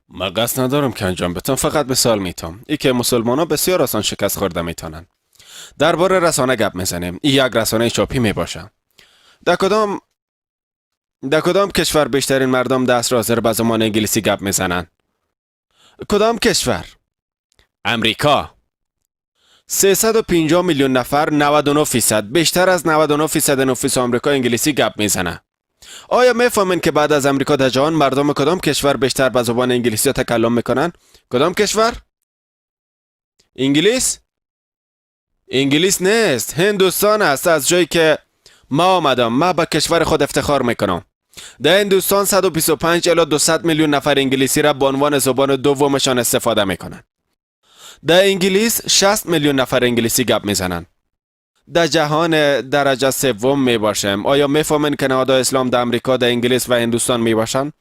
من قصد ندارم که انجام بتم، فقط مثال میتم ای که مسلمان ها بسیار آسان شکست خورده میتونن. درباره رسانه گپ میزنیم. این یک رسانه چاپی میباشه. در کدام کشور بیشترین مردم دست حاضر به زبان انگلیسی گپ میزنن؟ کدام کشور؟ امریکا. 350 میلیون نفر، 99%، بیشتر از 99% نفوس آمریکا انگلیسی گپ میزنه. آیا میفهمین که بعد از امریکا در جهان مردم کدام کشور بیشتر به زبان انگلیسی تکلم میکنن؟ کدام کشور؟ انگلیس؟ انگلیس نیست، هندوستان است. از جایی که ما آمدم، من به کشور خود افتخار میکنم. در هندوستان 125 الی 200 میلیون نفر انگلیسی را به عنوان زبان دومشان استفاده میکنن. در انگلیس 60 میلیون نفر انگلیسی گپ میزنن. در جهان درجه سوم میباشیم. آیا میفهمین که نهادهای اسلام در امریکا، در انگلیس و هندوستان میباشن؟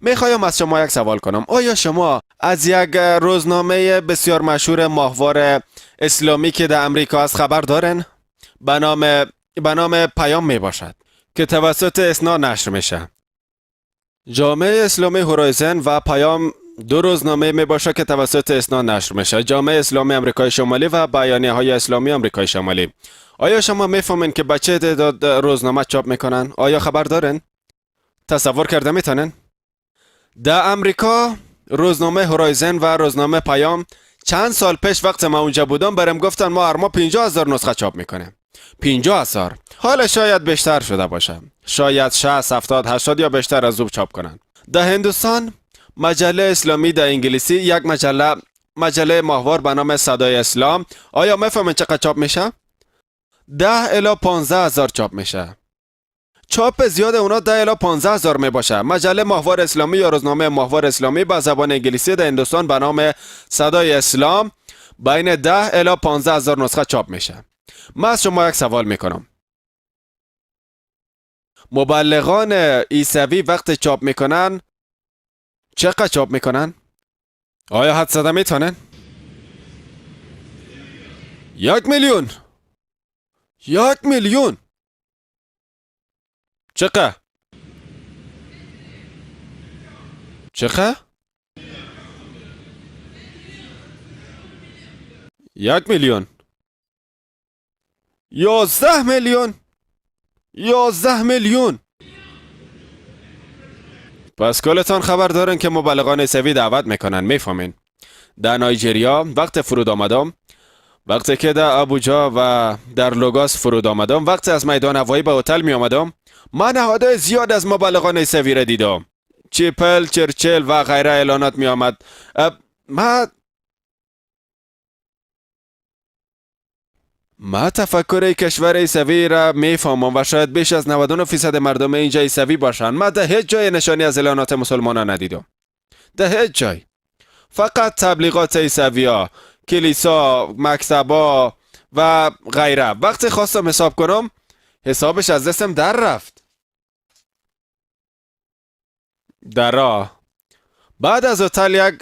میخوایم از شما یک سوال کنم. آیا شما از یک روزنامه بسیار مشهور ماهوار اسلامی که در امریکا است خبر دارن؟ به نام پیام میباشد که توسط اسنا نشر میشه. جامعه اسلامی هورایزن و پیام دو روزنامه میباشه که توسط اسنا نشر میشه. جامعه اسلامی آمریکای شمالی و بیانیه های اسلامی آمریکای شمالی. آیا شما میفهمین که بچه تعداد روزنامه چاپ میکنن؟ آیا خبر دارن؟ تصور کرده میتونن؟ در امریکا روزنامه هورایزن و روزنامه پیام چند سال پیش وقت ما اونجا بودم برام گفتن ما هر ماه 50,000 نسخه چاپ میکنیم. 50,000. حالا شاید بیشتر شده باشه. شاید 60, 70, 80 یا بیشتر از او چاپ کنن. در هندوستان مجله اسلامی در انگلیسی، یک مجله ماهوار به نام صدای اسلام. آیا میفهمین چقدر چاپ میشه؟ 10 الی 15,000 چاپ میشه. چاپ زیاد اونا 10 الی 15,000 میباشه. مجله ماهوار اسلامی یا روزنامه ماهوار اسلامی به زبان انگلیسی در هندوستان به نام صدای اسلام بین 10 الی 15,000 نسخه چاپ میشه. من از شما یک سوال میکنم. مبلغان عیسوی وقت چاپ میکنن چقدر چاپ میکنن؟ آیا حد زده میتونن؟ 1 میلیون. 1 میلیون. چقدر؟ 1 میلیون. 11 میلیون. 11 میلیون. پس کلتان خبر دارن که مبلغان عیسوی دعوت میکنن. میفهمین؟ در نایجریا وقت فرود آمدم، وقتی که در آبوجا و در لوگاس فرود آمدم، وقتی از میدان هوایی به هتل می آمدم، من نهادهای زیاد از مبلغان عیسوی را دیدم. چیپل، چرچل و غیره اعلانات می آمد. ما تفکر کشور عیسوی را میفهمم و شاید بیش از 99% مردم اینجا عیسوی باشند. ما در هیچ جای نشانی از اعلانات مسلمانان ندیدم. در هیچ جای. فقط تبلیغات عیسوی‌ها، کلیسا، مکتبا و غیره. وقتی خواستم حساب کنم حسابش از دستم در رفت. در راه بعد از هتل یک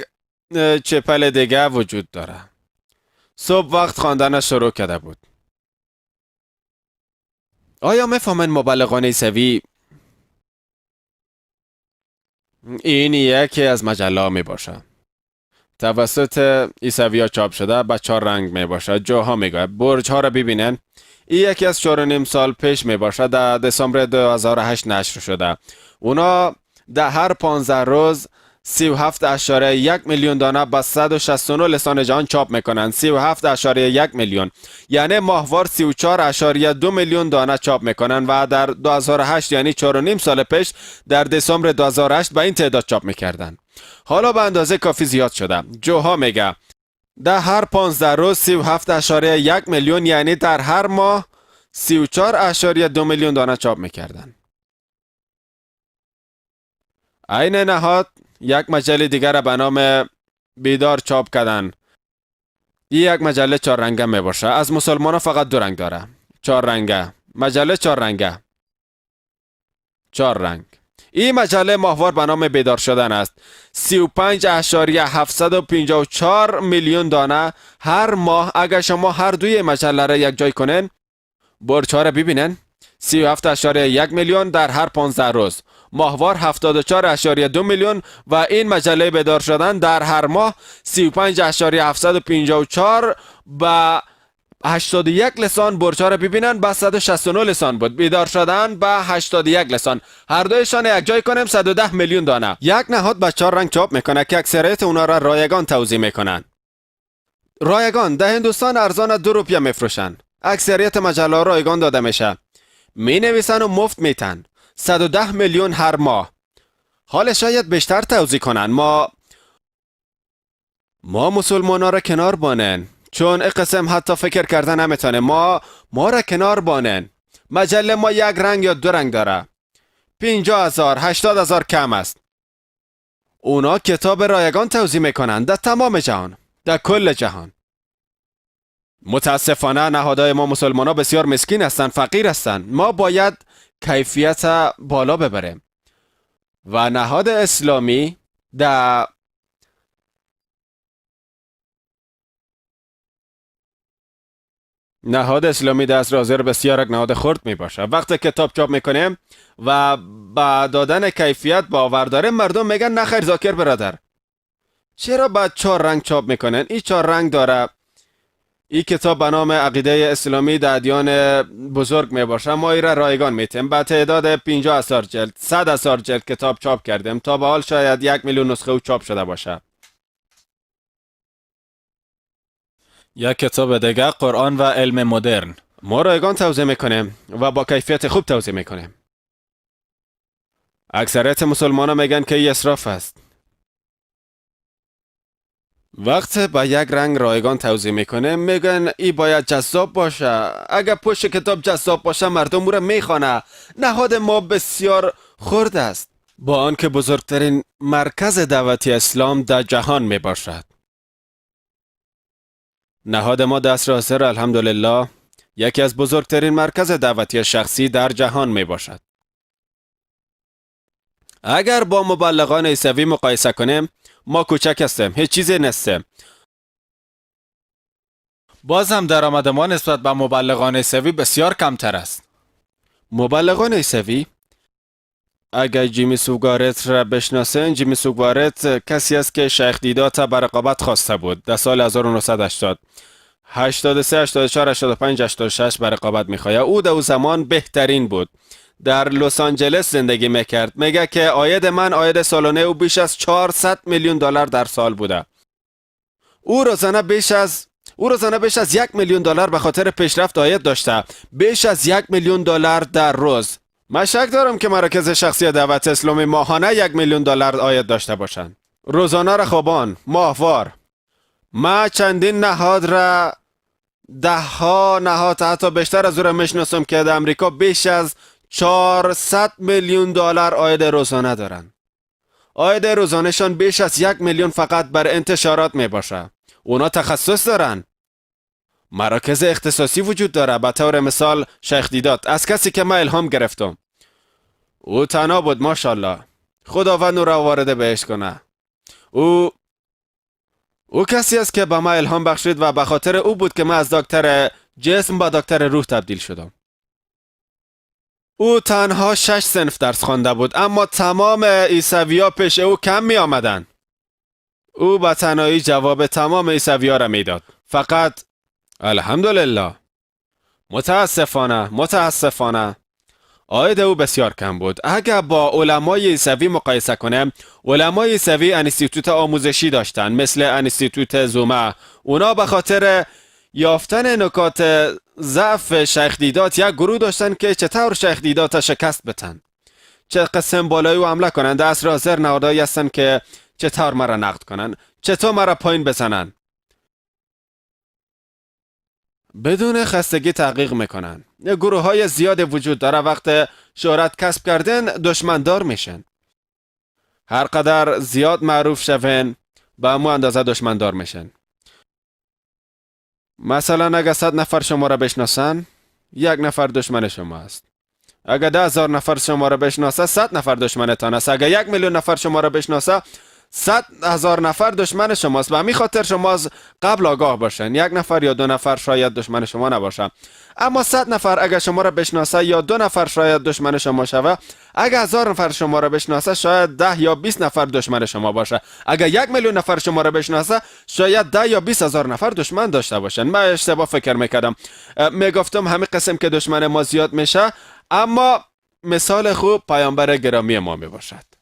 چپل دیگه وجود داره. صبح وقت خواندن شروع کرده بود. آیا میفهمن مبلغان عیسوی این یکی از مجله می باشه. توسط عیسوی ها چاپ شده، به 4 رنگ می باشه. جاها میگه برج ها را ببینن. این یکی از 4.5 سال پیش می باشه. در دسامبر 2008 نشر شده. اونا در هر 15 روز 37.1 میلیون دانه به 169 لسان جهان چاپ میکنن. 37.1 میلیون، یعنی ماهوار 34.2 میلیون دانه چاپ میکنن و در 2008 یعنی 4.5 سال پیش در دسامبر 2008 به این تعداد چاپ میکردن. حالا به اندازه کافی زیاد شده. جوها میگه در هر 15 روز 37.1 میلیون، یعنی در هر ماه 34.2 میلیون دانه چاپ میکردن. عین نهاد یک مجله دیگر را به نام بیدار چاپ کردن. این یک مجله 4 رنگه می باشه. از مسلمان فقط 2 رنگ داره. 4 رنگه. مجله 4 رنگه. 4 رنگ. این مجله ماهوار به نام بیدار شدن است. 35.754 میلیون دانه هر ماه. اگر شما هر دوی مجله را یک جای کنن، برج ها را ببینن. 37.1 میلیون در هر 15 روز، ماهوار 74.2 میلیون و این مجله بیدار شدن در هر ماه 35.754 و 81 لسان برجا را ببینن با 169 لسان بود. بیدار شدن با 81 لسان، هر دویشان یک جای کنیم 110 میلیون دانه. یک نهاد با 4 رنگ چاپ میکنه که اکثریت اونا را رایگان توزیع میکنن. رایگان در هندوستان ارزان 2 روپیه میفروشن. اکثریت مجله رایگان داده میشه، می نویسن و مفت میتن. 110 میلیون هر ماه. حال شاید بیشتر توزیع کنن. ما مسلمانا را کنار بانن، چون این قسم حتی فکر کردن نمیتونه. ما را کنار بانن. مجله ما یک رنگ یا 2 رنگ داره. 50,000 80,000 کم است. اونا کتاب رایگان توزیع میکنن در تمام جهان، در کل جهان. متاسفانه نهادهای ما مسلمانا بسیار مسکین هستند، فقیر هستند. ما باید کیفیت بالا ببریم و نهاد اسلامی در دست حاضر بسیار یک نهاد خرد می باشه. وقتی کتاب چاپ میکنیم و با دادن کیفیت باور داریم، مردم میگن نخیر ذاکر برادر، چرا بعد 4 رنگ چاپ میکنن؟ این 4 رنگ داره. این کتاب به نام عقیده اسلامی در ادیان بزرگ می باشه. ما این را رایگان میتیم. با تعداد 50,000 جلد 100,000 جلد کتاب چاپ کردیم. تا به حال شاید 1 میلیون نسخه او چاپ شده باشه. یک کتاب دیگه، قرآن و علم مدرن، ما رایگان توزیع میکنیم و با کیفیت خوب توزیع میکنیم. اکثریت مسلمانان میگن که این اسراف است. وقت با یک رنگ رایگان توزیع میکنه میگن ای باید جذاب باشه. اگر پشت کتاب جذاب باشه مردم او را میخوانه. نهاد ما بسیار خرد است، با آنکه بزرگترین مرکز دعوتی اسلام در جهان میباشد. نهاد ما دست حاضر الحمدلله یکی از بزرگترین مرکز دعوتی شخصی در جهان میباشد. اگر با مبلغان عیسوی مقایسه کنیم، ما کوچک هستیم، هیچ چیزی نیستیم. باز هم درآمد ما نسبت به مبلغان عیسوی بسیار کمتر است. مبلغان عیسوی، اگر جیمی سوگوارت را بشناسین، جیمی سوگوارت کسی است که شیخ دیدات بر رقابت خواسته بود در سال 1980. 83 84 85 86 بر رقابت میخواد. او در زمان بهترین بود. در لس آنجلس زندگی میکرد. میگه که عاید من، عاید سالانه او بیش از 400 میلیون دلار در سال بوده. او روزانه بیش از 1 میلیون دلار به خاطر پیشرفت عاید داشته. بیش از 1 میلیون دلار در روز. من شک دارم که مراکز شخصی دعوت اسلامی ماهانه 1 میلیون دلار عاید داشته باشند. روزانه را خوابان، ماهوار. ما چندین نهاد را، 10 نهاد حتی بیشتر از او را میشناسم که در امریکا بیش از 400 میلیون دلار عاید روزانه دارند. عاید روزانهشان بیش از 1 میلیون فقط بر انتشارات می باشه. اونا تخصص دارن. مراکز اختصاصی وجود داره. به طور مثال شیخ دیدات، از کسی که من الهام گرفتم. او تنها بود، ماشاءالله. خداوند او را وارد بهشت کنه. او کسی است که به من الهام بخشید و به خاطر او بود که من از دکتر جسم به دکتر روح تبدیل شدم. او تنها 6 صنف درس خوانده بود، اما تمام عیسوی‌ها پیش او کم می آمدن. او به تنهایی جواب تمام عیسوی‌ها را میداد. فقط الحمدلله، متاسفانه عاید او بسیار کم بود. اگر با علمای عیسوی مقایسه کنیم، علمای عیسوی انستیتوت آموزشی داشتن مثل انستیتوت زومه. اونا به خاطر یافتن نکات ضعف شیخ دیدات یک گروه داشتن که چطور شیخ دیدات شکست بتن، چه قسم بالای او حمله کنن. در عصر حاضر نهادهایی هستن که چطور مرا نقد کنن، چطور مرا پایین بزنن. بدون خستگی تحقیق میکنن. گروه های زیاد وجود داره. وقت شهرت کسب کردن دشمندار میشن. هر قدر زیاد معروف شون به همون اندازه دشمندار میشن. مثلا اگر 100 نفر شما را بشناسن، 1 نفر دشمن شما است. اگر 10,000 نفر شما را بشناسه، 100 نفر دشمنتان است. اگر 1 میلیون نفر شما را بشناسه، 100,000 نفر دشمن شماست. به همین خاطر شما از قبل آگاه باشین. 1 نفر یا 2 نفر شاید دشمن شما نباشه، اما 100 نفر اگر شما را بشناسه یا 2 نفر شاید دشمن شما شوه. اگر 1000 نفر شما را بشناسه شاید 10 یا 20 نفر دشمن شما باشه. اگر 1 میلیون نفر شما را بشناسه شاید 10 یا 20,000 نفر دشمن داشته باشن. من اشتباه فکر میکردم، میگفتم همین قسم که دشمن ما زیاد میشه، اما مثال خوب پیامبر گرامی ما میباشد.